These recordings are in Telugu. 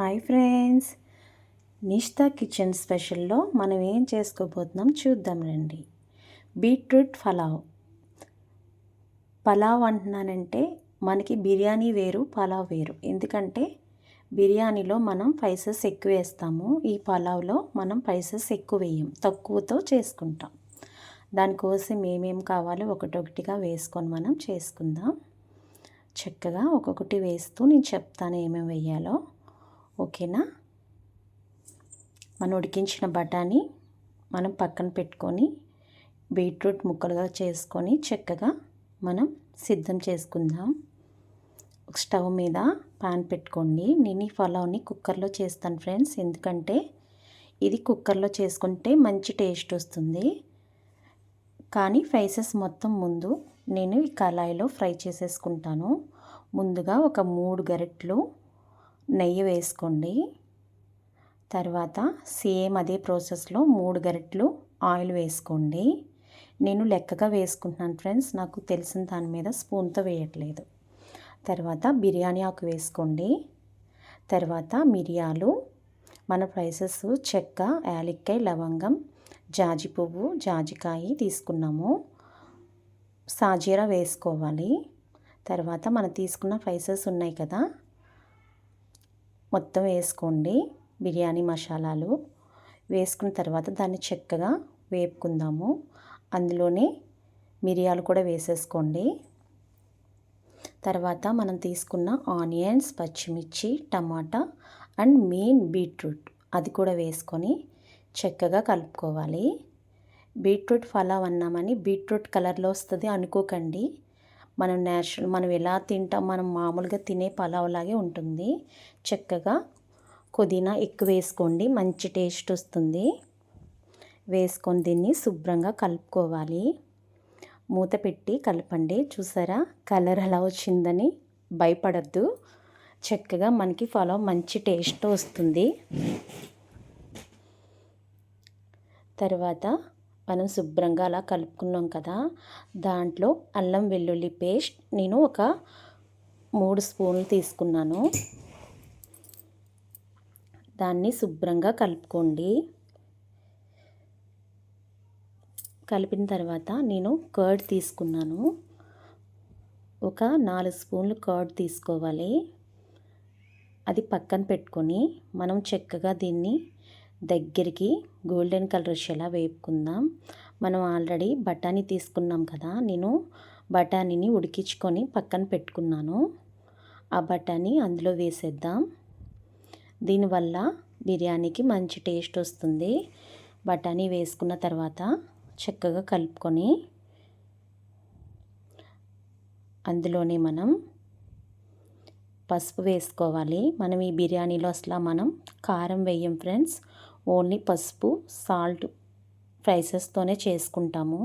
హాయ్ ఫ్రెండ్స్, నిష్తా కిచెన్ స్పెషల్లో మనం ఏం చేసుకోబోతున్నాం చూద్దాం రండి. బీట్రూట్ పలావ్ అంటున్నానంటే మనకి బిర్యానీ వేరు, పలావ్ వేరు. ఎందుకంటే బిర్యానీలో మనం స్పైసెస్ ఎక్కువ వేస్తాము, ఈ పలావ్లో మనం స్పైసెస్ ఎక్కువ వేయం, తక్కువతో చేసుకుంటాం. దానికోసం ఏమేమి కావాలో ఒకటొకటిగా వేసుకొని మనం చేసుకుందాం. చక్కగా ఒక్కొక్కటి వేస్తూ నేను చెప్తాను ఏమేమి వేయాలో. ఓకేనా? మనం ఉడికించిన బఠానీ మనం పక్కన పెట్టుకొని బీట్రూట్ ముక్కలుగా చేసుకొని చక్కగా మనం సిద్ధం చేసుకుందాం. స్టవ్ మీద పాన్ పెట్టుకోండి. నేను ఈ పలావ్ని కుక్కర్లో చేస్తాను ఫ్రెండ్స్, ఎందుకంటే ఇది కుక్కర్లో చేసుకుంటే మంచి టేస్ట్ వస్తుంది. కానీ స్పైసెస్ మొత్తం ముందు నేను ఈ కళాయిలో ఫ్రై చేసేసుకుంటాను. ముందుగా ఒక 3 గరిటెలు నెయ్యి వేసుకోండి. తర్వాత సేమ్ అదే ప్రాసెస్లో 3 గరిటెలు ఆయిల్ వేసుకోండి. నేను లెక్కగా వేసుకుంటున్నాను ఫ్రెండ్స్, నాకు తెలిసిన దాని మీద స్పూన్తో వేయట్లేదు. తర్వాత బిర్యానీ ఆకు వేసుకోండి. తర్వాత మిరియాలు, మన స్పైసెస్ చెక్క, యాలక్కాయ, లవంగం, జాజి పువ్వు, జాజికాయ తీసుకున్నాము. సాజీరా వేసుకోవాలి. తర్వాత మనం తీసుకున్న స్పైసెస్ ఉన్నాయి కదా, మొత్తం వేసుకోండి. బిర్యానీ మసాలాలు వేసుకున్న తర్వాత దాన్ని చక్కగా వేపుకుందాము. అందులోనే మిరియాలు కూడా వేసేసుకోండి. తర్వాత మనం తీసుకున్న ఆనియన్స్, పచ్చిమిర్చి, టమాటా అండ్ మెయిన్ బీట్రూట్ అది కూడా వేసుకొని చక్కగా కలుపుకోవాలి. బీట్రూట్ పలావ్ అన్నామని బీట్రూట్ కలర్లో వస్తుంది అనుకోకండి. మనం ఎలా తింటాం, మనం మామూలుగా తినే పలావ్ లాగే ఉంటుంది. చక్కగా పుదీనా ఎక్కువ వేసుకోండి, మంచి టేస్ట్ వస్తుంది. వేసుకొని దీన్ని శుభ్రంగా కలుపుకోవాలి. మూత పెట్టి కలపండి. చూసారా కలర్ ఎలా వచ్చిందని? భయపడద్దు, చక్కగా మనకి పలావ్ మంచి టేస్ట్ వస్తుంది. తర్వాత మనం శుభ్రంగా అలా కలుపుకున్నాం కదా, దాంట్లో అల్లం వెల్లుల్లి పేస్ట్ నేను ఒక 3 స్పూన్లు తీసుకున్నాను. దాన్ని శుభ్రంగా కలుపుకోండి. కలిపిన తర్వాత నేను కర్డ్ తీసుకున్నాను. ఒక 4 స్పూన్లు కర్డ్ తీసుకోవాలి. అది పక్కన పెట్టుకొని మనం చక్కగా దీన్ని దగ్గరికి గోల్డెన్ కలర్ వచ్చేలా వేపుకుందాం. మనం ఆల్రెడీ బఠానీ తీసుకున్నాం కదా, నేను బఠానీని ఉడికించుకొని పక్కన పెట్టుకున్నాను. ఆ బఠానీ అందులో వేసేద్దాం. దీనివల్ల బిర్యానీకి మంచి టేస్ట్ వస్తుంది. బఠానీ వేసుకున్న తర్వాత చక్కగా కలుపుకొని అందులోనే మనం పసుపు వేసుకోవాలి. మనం ఈ బిర్యానీలో అసలు మనం కారం వేయం ఫ్రెండ్స్, ఓన్లీ పసుపు, సాల్ట్ స్పైసెస్తోనే చేసుకుంటాము.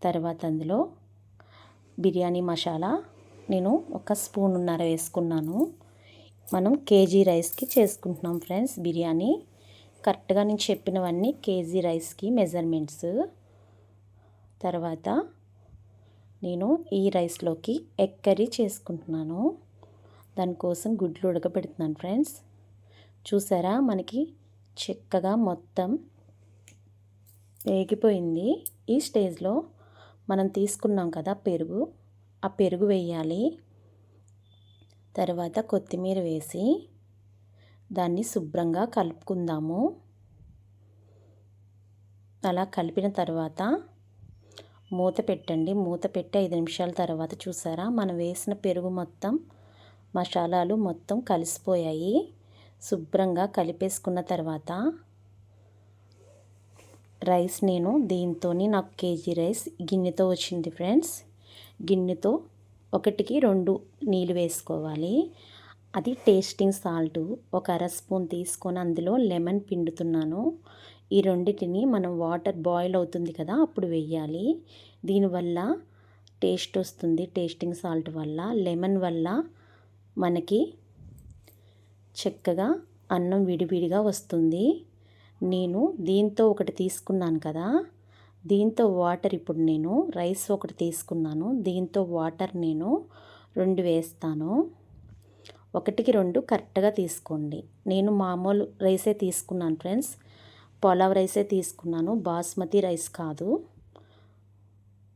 తర్వాత అందులో బిర్యానీ మసాలా నేను 1 స్పూన్నర వేసుకున్నాను. మనం కేజీ రైస్కి చేసుకుంటున్నాం ఫ్రెండ్స్ బిర్యానీ. కరెక్ట్గా నేను చెప్పినవన్నీ కేజీ రైస్కి మెజర్మెంట్స్. తర్వాత నేను ఈ రైస్లోకి ఎగ్ కర్రీ చేసుకుంటున్నాను. దానికోసం గుడ్లు ఉడకబెడుతున్నాను ఫ్రెండ్స్. చూసారా మనకి చక్కగా మొత్తం వేగిపోయింది. ఈ స్టేజ్లో మనం తీసుకున్నాం కదా పెరుగు, ఆ పెరుగు వేయాలి. తర్వాత కొత్తిమీర వేసి దాన్ని శుభ్రంగా కలుపుకుందాము. అలా కలిపిన తర్వాత మూత పెట్టండి. మూత పెట్టి 5 నిమిషాల తర్వాత చూసారా మనం వేసిన పెరుగు మొత్తం మసాలాలు మొత్తం కలిసిపోయాయి. శుభ్రంగా కలిపేసుకున్న తర్వాత రైస్ నేను దీంతోని నాకు కేజీ రైస్ గిన్నెతో వచ్చింది ఫ్రెండ్స్. గిన్నెతో 1కి 2 నీళ్ళు వేసుకోవాలి. అది టేస్టింగ్ సాల్ట్ ఒక 1/2 స్పూన్ తీసుకొని అందులో లెమన్ పిండుతున్నాను. ఈ రెండింటిని మనం వాటర్ బాయిల్ అవుతుంది కదా అప్పుడు వేయాలి. దీనివల్ల టేస్ట్ వస్తుంది. టేస్టింగ్ సాల్ట్ వల్ల, లెమన్ వల్ల మనకి చక్కగా అన్నం విడివిడిగా వస్తుంది. నేను దీంతో ఒకటి తీసుకున్నాను కదా, దీంతో వాటర్ ఇప్పుడు నేను రైస్ ఒకటి తీసుకున్నాను, దీంతో వాటర్ నేను 2 వేస్తాను. 1కి 2 కరెక్ట్గా తీసుకోండి. నేను మామూలు రైసే తీసుకున్నాను ఫ్రెండ్స్, పులావ్ రైసే తీసుకున్నాను, బాస్మతి రైస్ కాదు.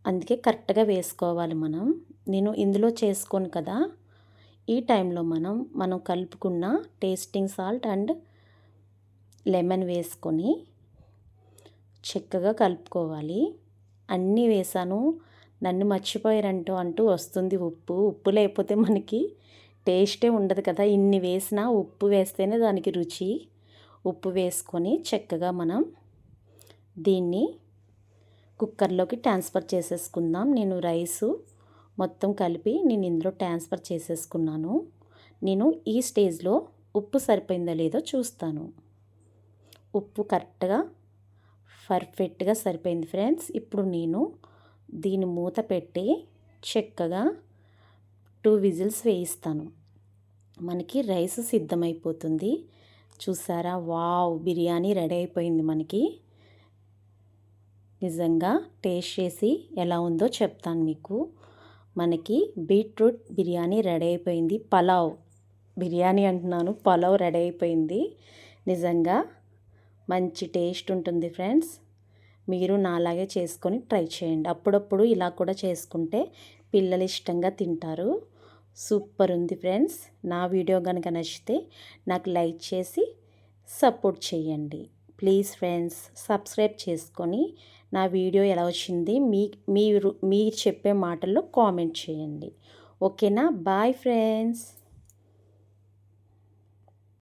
అందుకే కరెక్ట్గా వేసుకోవాలి మనం. నేను ఇందులో చేసుకోను కదా, ఈ టైంలో మనం కలుపుకున్న టేస్టింగ్ సాల్ట్ అండ్ లెమన్ వేసుకొని చక్కగా కలుపుకోవాలి. అన్నీ వేసాను, నన్ను మర్చిపోయారంటూ వస్తుంది ఉప్పు లేకపోతే మనకి టేస్టే ఉండదు కదా. ఇన్ని వేసినా ఉప్పు వేస్తేనే దానికి రుచి. ఉప్పు వేసుకొని చక్కగా మనం దీన్ని కుక్కర్లోకి ట్రాన్స్ఫర్ చేసేసుకుందాం. నేను రైసు మొత్తం కలిపి నేను ఇందులో ట్రాన్స్ఫర్ చేసేసుకున్నాను. నేను ఈ స్టేజ్లో ఉప్పు సరిపోయిందో లేదో చూస్తాను. ఉప్పు కరెక్ట్గా పర్ఫెక్ట్గా సరిపోయింది ఫ్రెండ్స్. ఇప్పుడు నేను దీని మూత పెట్టి చక్కగా 2 విజిల్స్ వేయిస్తాను. మనకి రైస్ సిద్ధమైపోతుంది. చూసారా, వావ్, బిర్యానీ రెడీ అయిపోయింది మనకి. నిజంగా టేస్ట్ చేసి ఎలా ఉందో చెప్తాను మీకు. మనకి బీట్రూట్ బిర్యానీ రెడీ అయిపోయింది. పలావ్ బిర్యానీ అంటున్నాను, పలావ్ రెడీ అయిపోయింది. నిజంగా మంచి టేస్ట్ ఉంటుంది ఫ్రెండ్స్. మీరు నాలాగే చేసుకొని ట్రై చేయండి. అప్పుడప్పుడు ఇలా కూడా చేసుకుంటే పిల్లలు ఇష్టంగా తింటారు. సూపర్ ఉంది ఫ్రెండ్స్. నా వీడియో కనుక నచ్చితే నాకు లైక్ చేసి సపోర్ట్ చేయండి ప్లీజ్ ఫ్రెండ్స్. సబ్స్క్రైబ్ చేసుకొని నా వీడియో ఎలా వచ్చింది మీరు చెప్పే మాటల్లో కామెంట్ చేయండి. ఓకేనా? Bye friends.